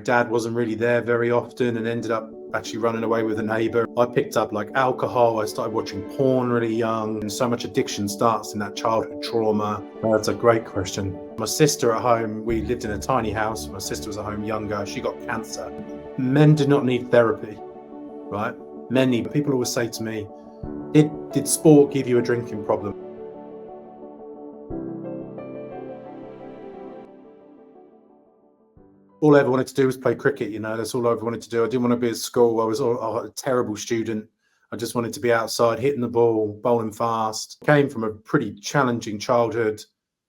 Dad wasn't really there very often and ended up actually running away with a neighbor. I picked up like alcohol. I started watching porn really young, and so much addiction starts in that childhood trauma. That's a great question. My sister at home, we lived in a tiny house. My sister was at home younger. She got cancer. Men do not need therapy, right? People always say to me, did sport give you a drinking problem? All I ever wanted to do was play cricket, that's all I ever wanted to do. I didn't want to be at school. I was a terrible student. I just wanted to be outside, hitting the ball, bowling fast. Came from a pretty challenging childhood,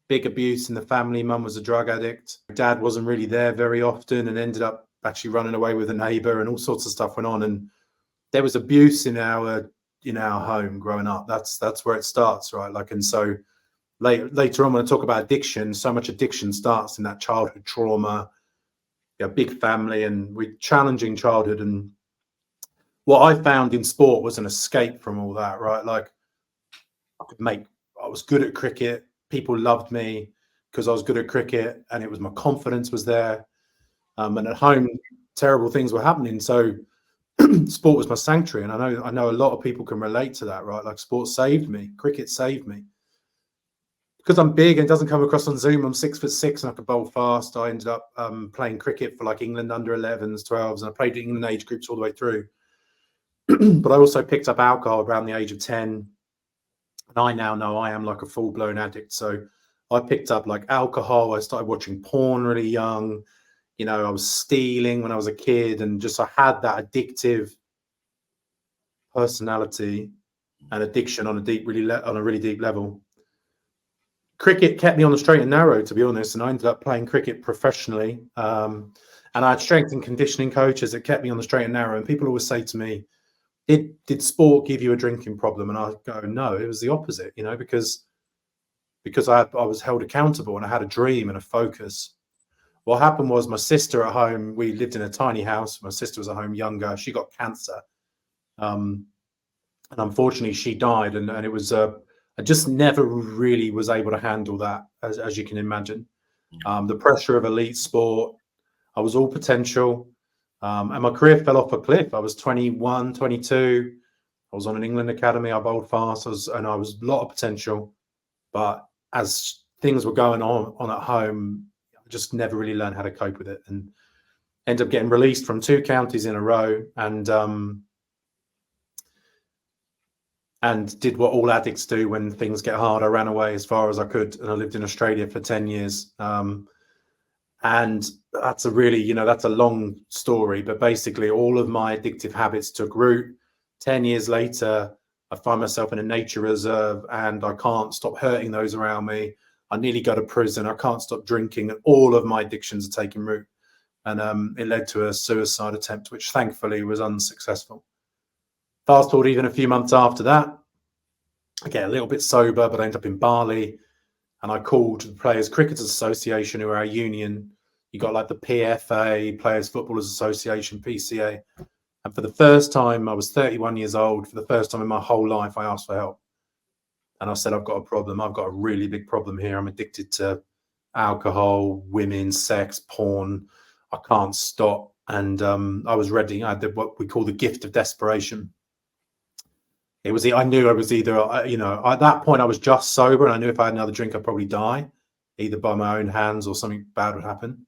big abuse in the family. Mum was a drug addict. Dad wasn't really there very often and ended up actually running away with a neighbor, and all sorts of stuff went on. And there was abuse in our home growing up. That's where it starts, right? And so later on, when I talk about addiction, so much addiction starts in that childhood trauma. Big family and with challenging childhood. And what I found in sport was an escape from all that, right? I was good at cricket. People loved me because I was good at cricket, and it was my confidence was there. And at home, terrible things were happening. So sport was my sanctuary. And I know a lot of people can relate to that, right? Sport saved me. Cricket saved me. Because I'm big and it doesn't come across on Zoom, I'm 6'6" and I could bowl fast. I ended up playing cricket for England under 11s, 12s, and I played England age groups all the way through. But I also picked up alcohol around the age of 10. And I now know I am a full-blown addict. So I picked up alcohol. I started watching porn really young. I was stealing when I was a kid, and I had that addictive personality and addiction on a really deep level. Cricket kept me on the straight and narrow, to be honest, and I ended up playing cricket professionally. And I had strength and conditioning coaches that kept me on the straight and narrow. And people always say to me, did sport give you a drinking problem? And I go, no, it was the opposite, because I was held accountable and I had a dream and a focus. What happened was my sister at home, we lived in a tiny house. My sister was at home younger. She got cancer. And unfortunately, she died. And it was I just never really was able to handle that, as you can imagine. The pressure of elite sport. I was all potential. And my career fell off a cliff. I was 21, 22. I was on an England academy. I bowled fast. I was a lot of potential. But as things were going on at home, I just never really learned how to cope with it, and ended up getting released from 2 counties in a row, and did what all addicts do when things get hard. I ran away as far as I could, and I lived in Australia for 10 years. And that's that's a long story, but basically all of my addictive habits took root. 10 years later, I find myself in a nature reserve, and I can't stop hurting those around me. I nearly go to prison. I can't stop drinking, and all of my addictions are taking root. And it led to a suicide attempt, which thankfully was unsuccessful. Fast forward even a few months after that, I get a little bit sober, but I end up in Bali, and I called the Players Cricketers Association, who are our union. You got the PFA, Players Footballers Association, PCA. And for the first time, I was 31 years old. For the first time in my whole life, I asked for help. And I said, I've got a problem. I've got a really big problem here. I'm addicted to alcohol, women, sex, porn. I can't stop. And I was ready. I did what we call the gift of desperation. I knew I was either, at that point I was just sober, and I knew if I had another drink, I'd probably die, either by my own hands or something bad would happen.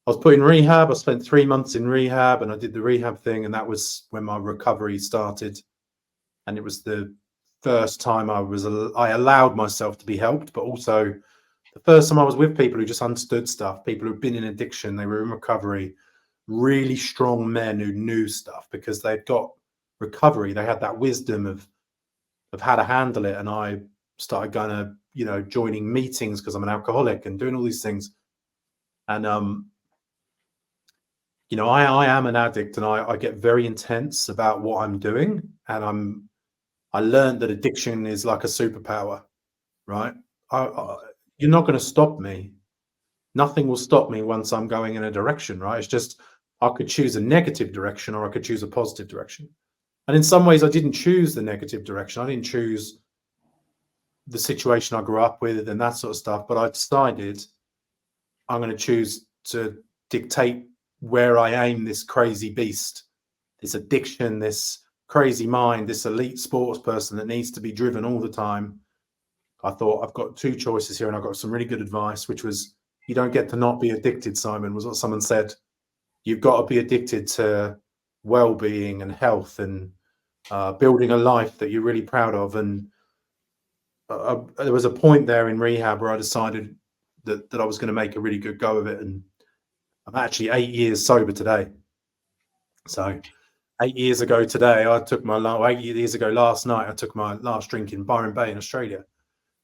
I was put in rehab. I spent 3 months in rehab, and I did the rehab thing, and that was when my recovery started. And it was the first time I allowed myself to be helped, but also the first time I was with people who just understood stuff, people who'd been in addiction, they were in recovery, really strong men who knew stuff because they'd got recovery. They had that wisdom of how to handle it. And I started going to, joining meetings because I'm an alcoholic and doing all these things. And, I am an addict, and I get very intense about what I'm doing. And I learned that addiction is like a superpower, right? You're not going to stop me. Nothing will stop me once I'm going in a direction, right? It's just, I could choose a negative direction or I could choose a positive direction. And in some ways, I didn't choose the negative direction. I didn't choose the situation I grew up with and that sort of stuff. But I decided I'm going to choose to dictate where I aim this crazy beast, this addiction, this crazy mind, this elite sports person that needs to be driven all the time. I thought, I've got two choices here, and I got some really good advice, which was, you don't get to not be addicted, Simon, was what someone said. You've got to be addicted to well-being and health and building a life that you're really proud of. And there was a point there in rehab where I decided that I was going to make a really good go of it. And I'm actually 8 years sober today. So 8 years ago today, I took my 8 years ago last night, I took my last drink in Byron Bay in Australia.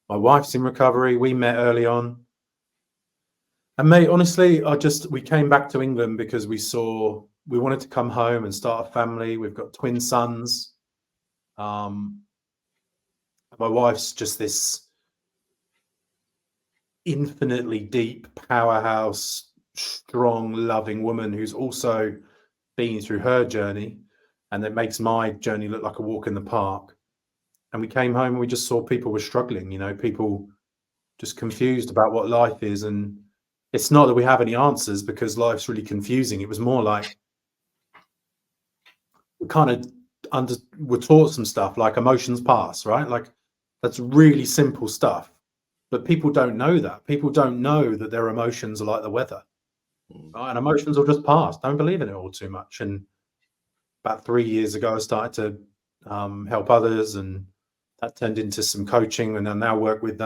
My wife's in recovery. We met early on. And mate, honestly, we came back to England because we wanted to come home and start a family. We've got twin sons. My wife's just this infinitely deep powerhouse, strong, loving woman who's also been through her journey, and that makes my journey look like a walk in the park. And we came home and we just saw people were struggling, people just confused about what life is. And it's not that we have any answers, because life's really confusing. It was more like we kind of we're taught some stuff like emotions pass, right? Like, that's really simple stuff, but people don't know that. People don't know that their emotions are like the weather, right? And emotions will just pass. Don't believe in it all too much. And about 3 years ago, I started to help others, and that turned into some coaching. And I now work with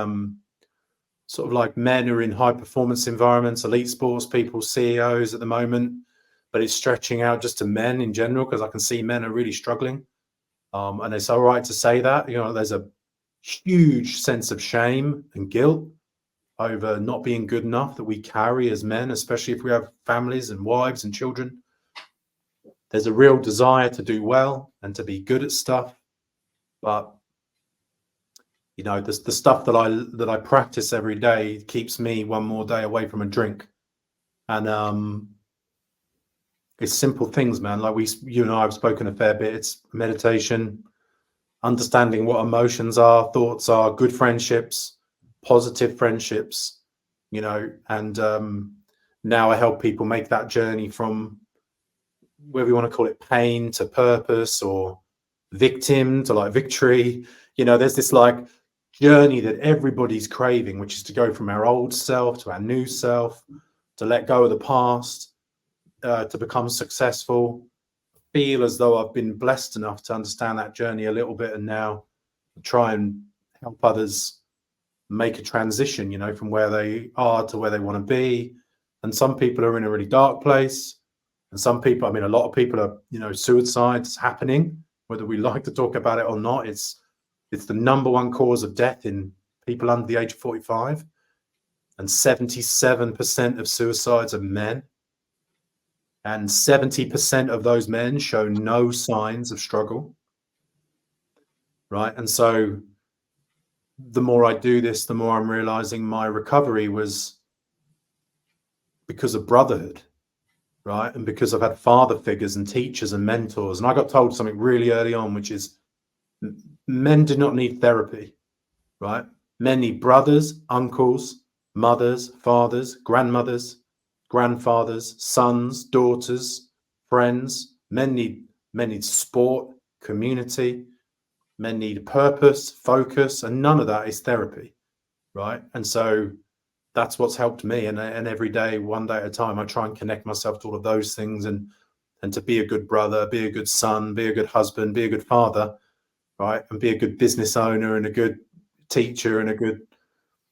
sort of like men who are in high performance environments, elite sports people, CEOs at the moment, but it's stretching out just to men in general, because I can see men are really struggling. And it's all right to say that, there's a huge sense of shame and guilt over not being good enough that we carry as men, especially if we have families and wives and children. There's a real desire to do well and to be good at stuff, but the stuff that I practice every day keeps me one more day away from a drink. And it's simple things, man. Like you and I have spoken a fair bit. It's meditation, understanding what emotions are, thoughts are, good friendships, positive friendships, and now I help people make that journey from, whether you want to call it pain to purpose, or victim to like victory. There's this like journey that everybody's craving, which is to go from our old self to our new self, to let go of the past, to become successful. Feel as though I've been blessed enough to understand that journey a little bit, and now try and help others make a transition, from where they are to where they want to be. And some people are in a really dark place, and some people, a lot of people are, suicide's happening, whether we like to talk about it or not. It's the number one cause of death in people under the age of 45, and 77% of suicides are men. And 70% of those men show no signs of struggle, right? And so the more I do this, the more I'm realizing my recovery was because of brotherhood, right? And because I've had father figures and teachers and mentors. And I got told something really early on, which is men do not need therapy, right? Men need brothers, uncles, mothers, fathers, grandmothers, grandfathers, sons, daughters, friends. Men need sport, community. Men need purpose, focus, and none of that is therapy, right? And so that's what's helped me. And every day, one day at a time, I try and connect myself to all of those things, and to be a good brother, be a good son, be a good husband, be a good father, right? And be a good business owner and a good teacher and a good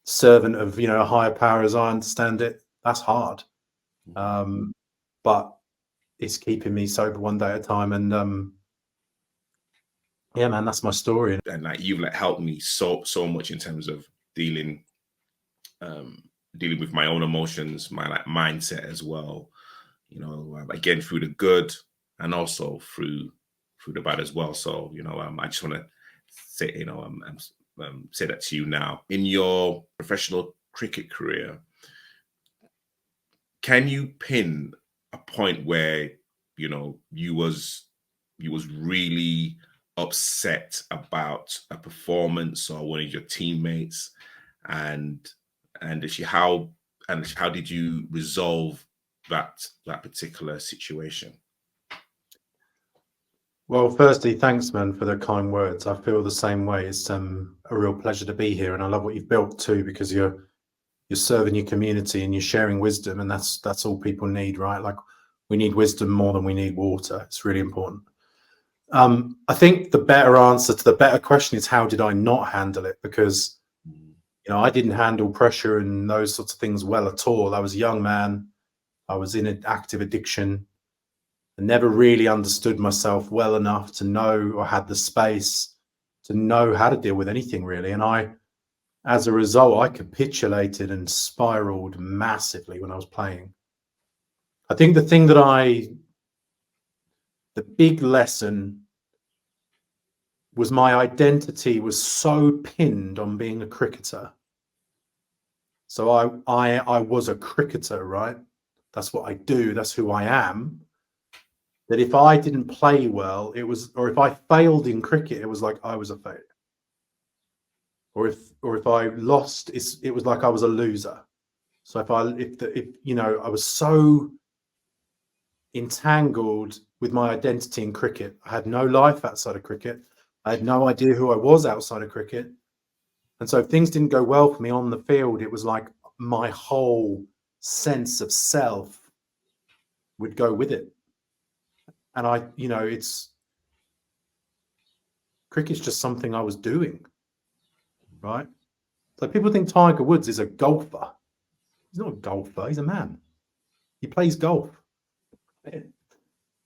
servant of, a higher power, as I understand it. That's hard. But it's keeping me sober one day at a time. And yeah, man, that's my story. And like, you've helped me so much in terms of dealing with my own emotions, my mindset as well, again, through the good and also through the bad as well. So, I just want to say, say that to you now. In your professional cricket career, can you pin a point where, you was really upset about a performance or one of your teammates, and how did you resolve that particular situation? Well, firstly, thanks, man, for the kind words. I feel the same way. It's a real pleasure to be here, and I love what you've built too, because you're serving your community and you're sharing wisdom, and that's all people need, right? Like, we need wisdom more than we need water. It's really important. I think the better answer to the better question is, how did I not handle it? Because, I didn't handle pressure and those sorts of things well at all. I was a young man. I was in an active addiction. I never really understood myself well enough to know, or had the space to know how to deal with anything really. And as a result, I capitulated and spiraled massively when I was playing. I think the big lesson was my identity was so pinned on being a cricketer. So I was a cricketer, right? That's what I do. That's who I am. That if I didn't play well, or if I failed in cricket, it was like I was a failure. Or if I lost, it was like I was a loser. So if I was so entangled with my identity in cricket, I had no life outside of cricket. I had no idea who I was outside of cricket. And so if things didn't go well for me on the field, it was like my whole sense of self would go with it. And cricket's just something I was doing, right? So people think Tiger Woods is a golfer. He's not a golfer. He's a man. He plays golf.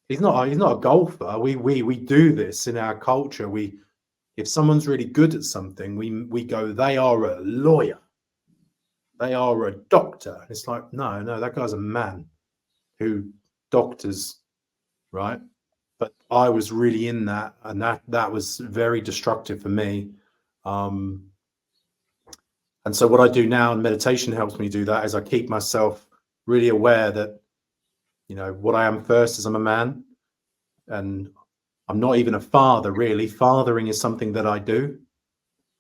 He's not a golfer. We do this in our culture. If someone's really good at something, we go, they are a lawyer. They are a doctor. It's like, no, that guy's a man who doctors, right? But I was really in that, and that was very destructive for me. And so what I do now, and meditation helps me do that, is I keep myself really aware that, what I am first is I'm a man, and I'm not even a father, really. Fathering is something that I do.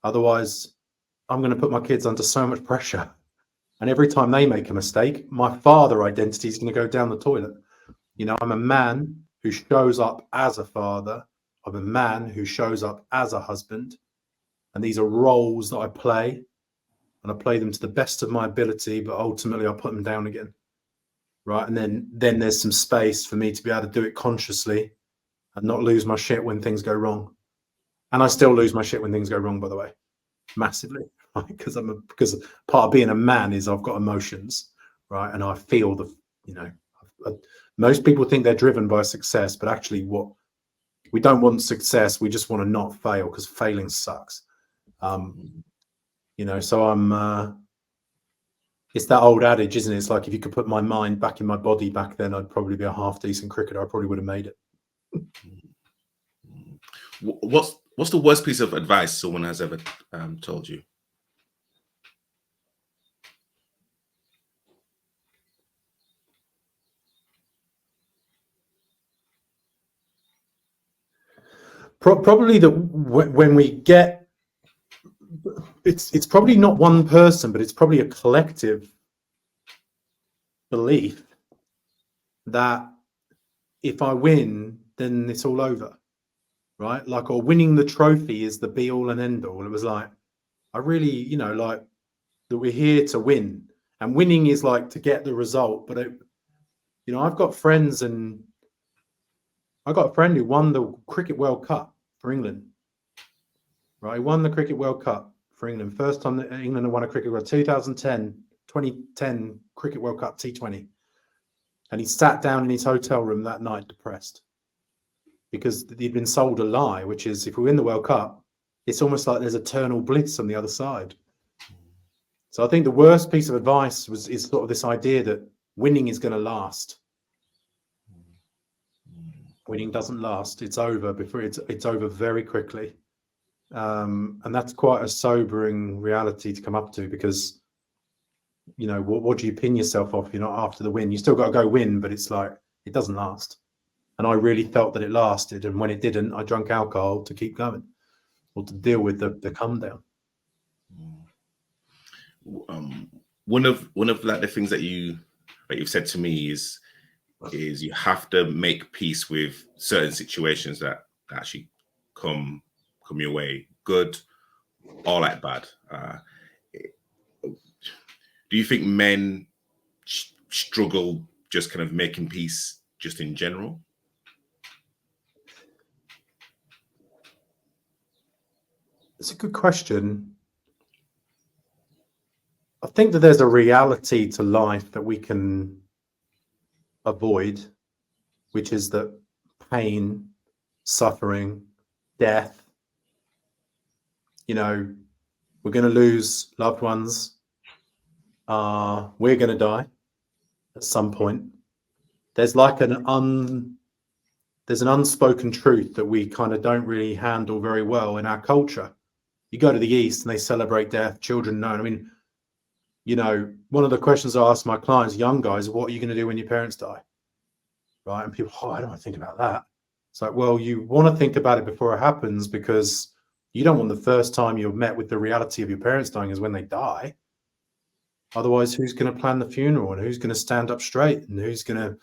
Otherwise, I'm going to put my kids under so much pressure. And every time they make a mistake, my father identity is going to go down the toilet. I'm a man who shows up as a father. I'm a man who shows up as a husband. And these are roles that I play. And I play them to the best of my ability, but ultimately I'll put them down again. Right. And then there's some space for me to be able to do it consciously and not lose my shit when things go wrong. And I still lose my shit when things go wrong, by the way, massively, right? Because part of being a man is I've got emotions, right? And I feel most people think they're driven by success, but actually we don't want success. We just want to not fail, because failing sucks. So it's that old adage, isn't it? It's like, if you could put my mind back in my body back then, I'd probably be a half decent cricketer. I probably would have made it. What's the worst piece of advice someone has ever told you? Probably that when we get, it's probably not one person, but it's probably a collective belief that if I win, then it's all over, right? Like, or winning the trophy is the be all and end all. It was like, I really, like, that we're here to win, and winning is like to get the result. But I've got friends, and I got a friend who won the Cricket World Cup for England, right? He won the Cricket World Cup for England. First time that England had won a Cricket World Cup, 2010 Cricket World Cup T20. And he sat down in his hotel room that night depressed, because he'd been sold a lie, which is, if we win the World Cup, it's almost like there's eternal bliss on the other side. So I think the worst piece of advice is sort of this idea that winning is going to last. Winning doesn't last. It's over before it's over very quickly. And that's quite a sobering reality to come up to, because, what do you pin yourself off, after the win? You still got to go win, but it's like, it doesn't last. And I really felt that it lasted. And when it didn't, I drank alcohol to keep going, or to deal with the come down. One of like the things that you that you've said to me is you have to make peace with certain situations that actually come your way, good or like bad. Do you think men struggle just kind of making peace just in general? It's a good question. I think that there's a reality to life that we can avoid, which is that pain, suffering, death, you know, we're going to lose loved ones. We're going to die at some point. There's like there's an unspoken truth that we kind of don't really handle very well in our culture. You go to the East and they celebrate death, children know. I mean, you know, one of the questions I ask my clients, young guys, what are you going to do when your parents die? Right? And people, I don't want to think about that. It's like, well, you want to think about it before it happens, because you don't want the first time you're met with the reality of your parents dying is when they die. Otherwise, who's going to plan the funeral, and who's going to stand up straight, and who's going to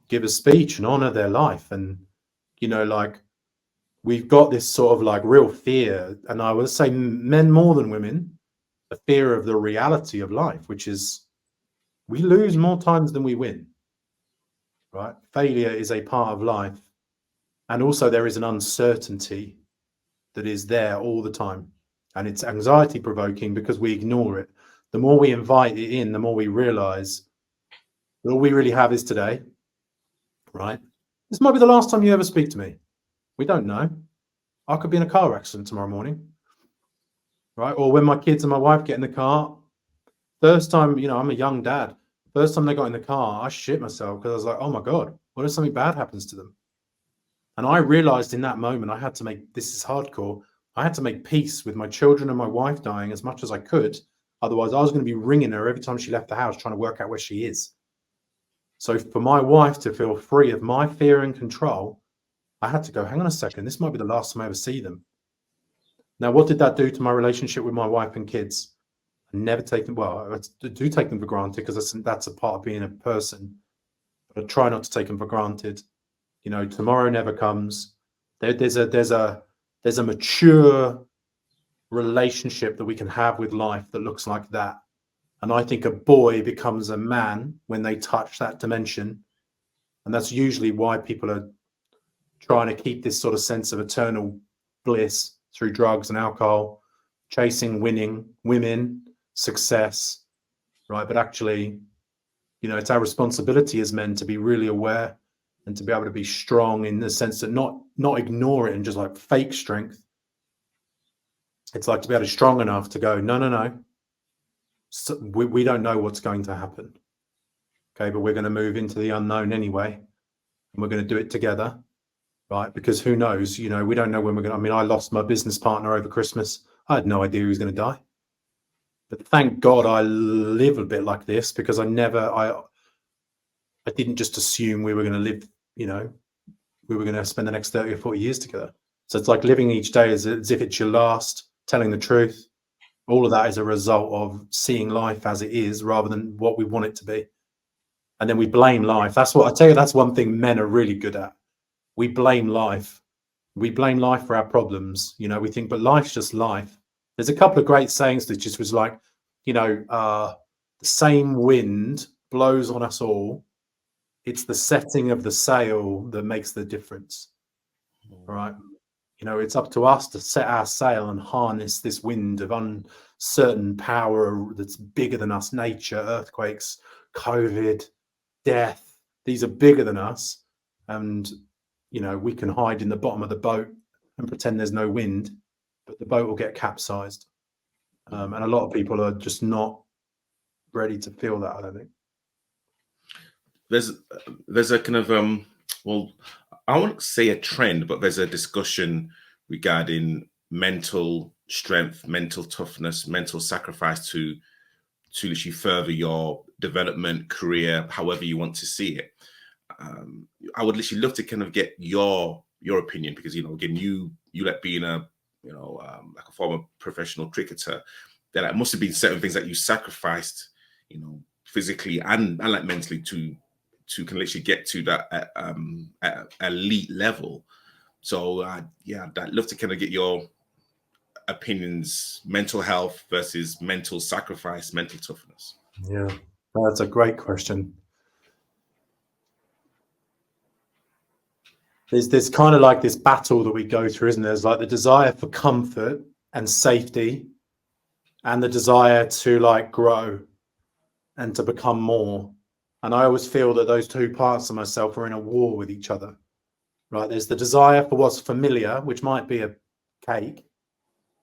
give a speech and honor their life? And, you know, like, we've got this sort of like real fear, and I would say men more than women, a fear of the reality of life, which is we lose more times than we win, right? Failure is a part of life. And also there is an uncertainty that is there all the time. And it's anxiety provoking because we ignore it. The more we invite it in, the more we realize that all we really have is today, right? This might be the last time you ever speak to me. We don't know. I could be in a car accident tomorrow morning, right? Or when my kids and my wife get in the car, first time, you know, I'm a young dad. First time they got in the car, I shit myself because I was like, oh my God, what if something bad happens to them? And I realized in that moment, I had to make, this is hardcore, I had to make peace with my children and my wife dying as much as I could. Otherwise, I was going to be ringing her every time she left the house, trying to work out where she is. So for my wife to feel free of my fear and control, I had to go, hang on a second, this might be the last time I ever see them. Now, what did that do to my relationship with my wife and kids? I never take them, well, I do take them for granted because that's a part of being a person, but I try not to take them for granted. You know, tomorrow never comes. There's a mature relationship that we can have with life that looks like that. And I think a boy becomes a man when they touch that dimension. And that's usually why people are trying to keep this sort of sense of eternal bliss through drugs and alcohol, chasing winning, women, success, right? But actually, you know, it's our responsibility as men to be really aware and to be able to be strong in the sense that not ignore it and just like fake strength. It's like to be able to be strong enough to go, no. So we don't know what's going to happen. Okay, but we're going to move into the unknown anyway. And we're going to do it together, right? Because who knows, you know, we don't know when we're going to, I mean, I lost my business partner over Christmas. I had no idea he was going to die. But thank God I live a bit like this, because I didn't just assume we were going to live, you know, we were going to spend the next 30 or 40 years together. So it's like living each day as if it's your last, telling the truth. All of that is a result of seeing life as it is rather than what we want it to be. And then we blame life. That's what I tell you, that's one thing men are really good at. We blame life. We blame life for our problems. You know, we think, but life's just life. There's a couple of great sayings that just was like, you know, the same wind blows on us all. It's the setting of the sail that makes the difference. All right. You know, it's up to us to set our sail and harness this wind of uncertain power that's bigger than us. Nature, earthquakes, COVID, death. These are bigger than us. And, you know, we can hide in the bottom of the boat and pretend there's no wind, but the boat will get capsized. And a lot of people are just not ready to feel that, I don't think. There's a kind of well, I won't say a trend, but there's a discussion regarding mental strength, mental toughness, mental sacrifice to literally further your development, career, however you want to see it. I would literally love to kind of get your opinion, because, you know, again, you like being a, you know, like a former professional cricketer, there like must have been certain things that you sacrificed, you know, physically and like mentally to can literally get to that elite level. So yeah, I'd love to kind of get your opinions: mental health versus mental sacrifice, mental toughness. Yeah, that's a great question. There's kind of like this battle that we go through, isn't there? There's like the desire for comfort and safety, and the desire to like grow and to become more. And I always feel that those two parts of myself are in a war with each other, right? There's the desire for what's familiar, which might be a cake,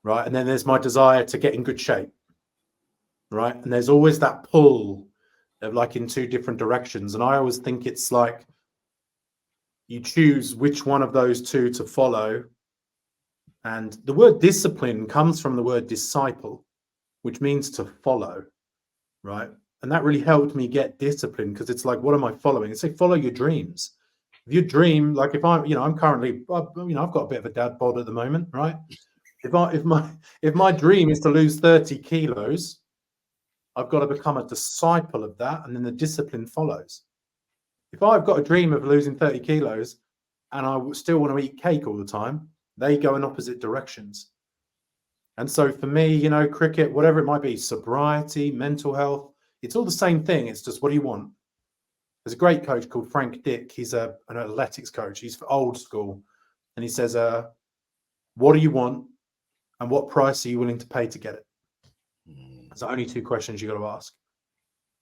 right? And then there's my desire to get in good shape, right? And there's always that pull of like in two different directions. And I always think it's like you choose which one of those two to follow. And the word discipline comes from the word disciple, which means to follow, right? And that really helped me get discipline, because it's like, what am I following? It's like, follow your dreams. If you dream, like if I'm, I'm currently, I've got a bit of a dad bod at the moment, right? If my dream is to lose 30 kilos, I've got to become a disciple of that, and then the discipline follows. If I've got a dream of losing 30 kilos and I still want to eat cake all the time, they go in opposite directions. And so for me, cricket, whatever it might be, sobriety, mental health, it's all the same thing. It's just, what do you want? There's a great coach called Frank Dick. He's an athletics coach. He's for old school. And he says, what do you want? And what price are you willing to pay to get it? There's only two questions you got to ask.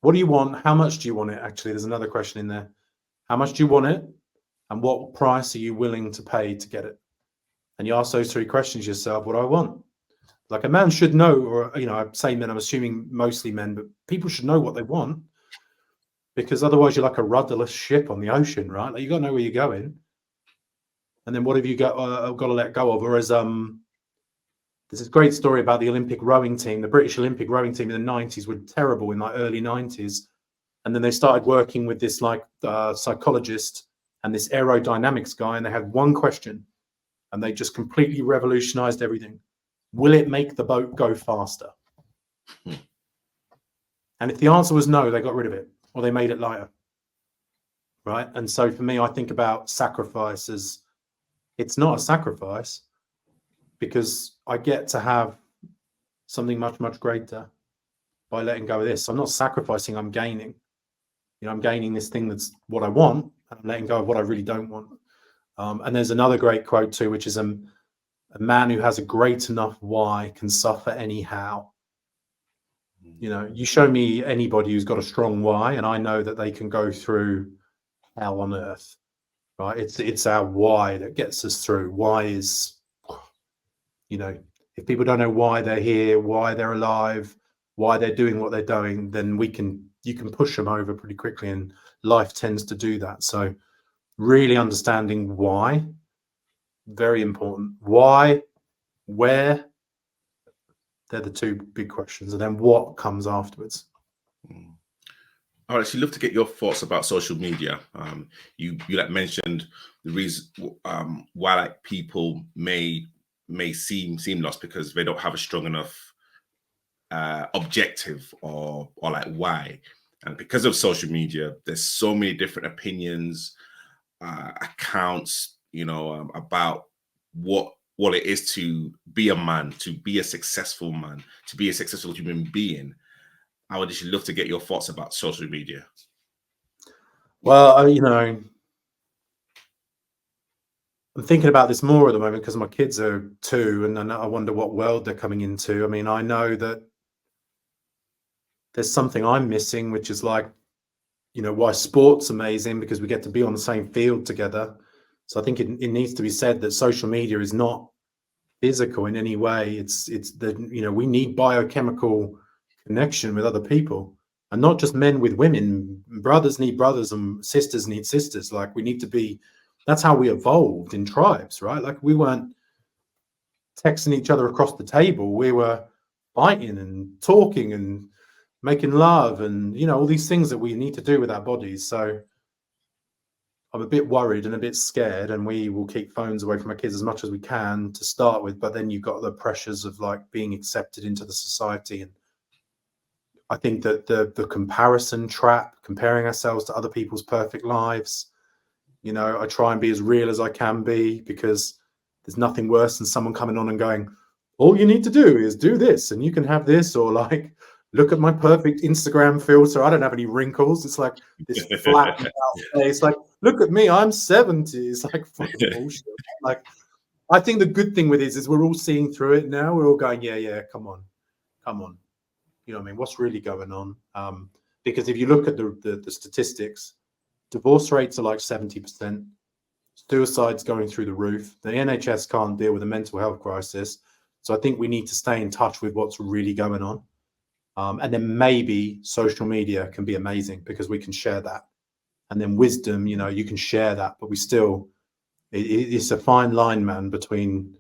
What do you want? How much do you want it? Actually, there's another question in there. How much do you want it? And what price are you willing to pay to get it? And you ask those three questions yourself. What do I want? Like, a man should know, or, I say men, I'm assuming mostly men, but people should know what they want, because otherwise you're like a rudderless ship on the ocean, right? Like, you got to know where you're going. And then what have you got to let go of? Whereas there's this great story about the Olympic rowing team. The British Olympic rowing team in the 90s were terrible, in the early 90s. And then they started working with this psychologist and this aerodynamics guy, and they had one question, and they just completely revolutionized everything. Will it make the boat go faster? And if the answer was no, they got rid of it, or they made it lighter, right? And so for me, I think about sacrifice as, it's not a sacrifice, because I get to have something much, much greater by letting go of this. So I'm not sacrificing, I'm gaining. I'm gaining this thing that's what I want, and I'm letting go of what I really don't want. And there's another great quote too, which is a man who has a great enough why can suffer anyhow. You show me anybody who's got a strong why, and I know that they can go through hell on earth, right? It's our why that gets us through. Why is, if people don't know why they're here, why they're alive, why they're doing what they're doing, then you can push them over pretty quickly, and life tends to do that. So really understanding why, very important. Why, where, they're the two big questions, and then what comes afterwards. I'd actually love to get your thoughts about social media. You mentioned the reason why people may seem lost, because they don't have a strong enough objective or why. And because of social media, there's so many different opinions, accounts, about what it is to be a man, to be a successful man, to be a successful human being. I would just love to get your thoughts about social media. Well, I'm thinking about this more at the moment because my kids are 2, and I wonder what world they're coming into. I mean, I know that there's something I'm missing, which is like, why sport's amazing, because we get to be on the same field together. So I think it needs to be said that social media is not physical in any way. It's the, we need biochemical connection with other people, and not just men with women. Brothers need brothers and sisters need sisters. Like, we need to be, that's how we evolved in tribes, right? Like, we weren't texting each other across the table. We were fighting and talking and making love, and all these things that we need to do with our bodies. So I'm a bit worried and a bit scared, and we will keep phones away from our kids as much as we can to start with. But then you've got the pressures of like being accepted into the society and I think that the comparison trap, comparing ourselves to other people's perfect lives, you know, I try and be as real as I can be, because there's nothing worse than someone coming on and going, all you need to do is do this and you can have this, or like, look at my perfect Instagram filter, I don't have any wrinkles. It's like this flattened out face, like, look at me, I'm 70. It's like fucking bullshit. Like, I think the good thing with it is we're all seeing through it now. We're all going, yeah, come on. You know what I mean? What's really going on? Because if you look at the statistics, divorce rates are like 70%. Suicide's going through the roof. The NHS can't deal with a mental health crisis. So I think we need to stay in touch with what's really going on. And then maybe social media can be amazing because we can share that. And then wisdom, you know, you can share that, but we still, it's a fine line, man, between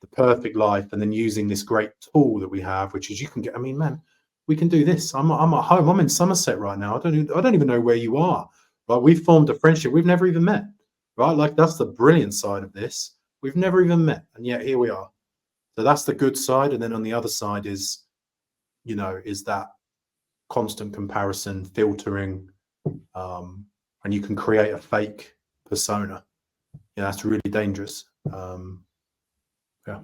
the perfect life and then using this great tool that we have, which is you can get, I mean, man, we can do this. I'm at home. I'm in Somerset right now. I don't even know where you are. Right? We've formed a friendship. We've never even met. Right? Like, that's the brilliant side of this. We've never even met, and yet here we are. So that's the good side. And then on the other side is, you know, is that constant comparison, filtering, and you can create a fake persona. Yeah, that's really dangerous. Yeah.